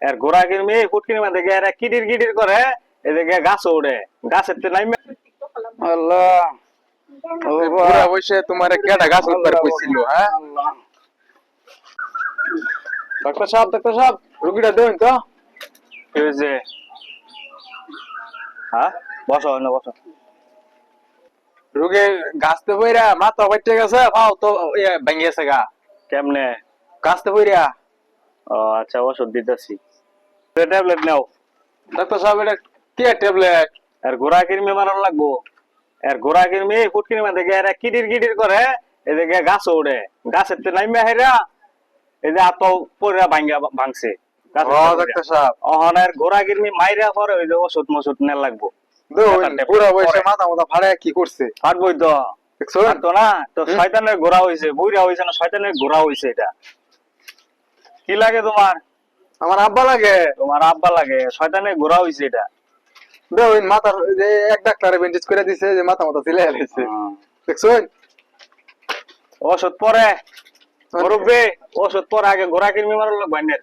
এর গোড়া কিরমি ফুটকির মধ্যে গিয়ে এরা কিডির কিডির করে এদিকে গাছ ওড়ে গাছের তে নাইমে আল্লাহ ও পুরা বসে তোমার কেডা গাছ উঠবার কইছিল হ্যাঁ আল্লাহ ডাক্তার সাহেব রুগীটা দেন তো কি হয়েছে হ্যাঁ বসো না বসো রুগী গাছতে বইরা মাথা বাইটে গেছে পাও তো ভেঙে গেছে গা কেমনে গাছতে বইরা ও আচ্ছা ওষুধ দিতেছি ট্যাবলেট নাও ডাক্তার সাহেব এটা কি ট্যাবলেট এর গোড়া কিরমি মারান লাগবো এর গোড়া কিরমি ফুটকির মধ্যে গিয়ে এরা কিডির কিডির করে এদিকে গাছ ওড়ে গাছের তে নাইমে হেরা এদের আত পড়া ভাঙছে ও ডাক্তার সাহেব অহনের গোড়া কিরমি মাইরা পরে ওই যে ওষুধ মষুধ নেওয়া লাগবো পুরা বসে মাথা ফাড়ে কি করছে ফাটবই তো দেখছো তো না তো শয়তানের গোড়া হইছে বুইরা হইছে না শয়তানের গোড়া হইছে এটা কি লাগে তোমার আমার আব্বা লাগে তোমার আব্বা লাগে শয়তানের গোড়া হইছে এটা ওই মাথার যে এক ডাক্তারে ব্যান্ডেজ করে দিছে যে মাথা ছিলে হেলাইছে দেখছো ওষুধ পরে মুরব্বি ওষুধ পরে আগে গোড়া কিরমি মারল বাইনের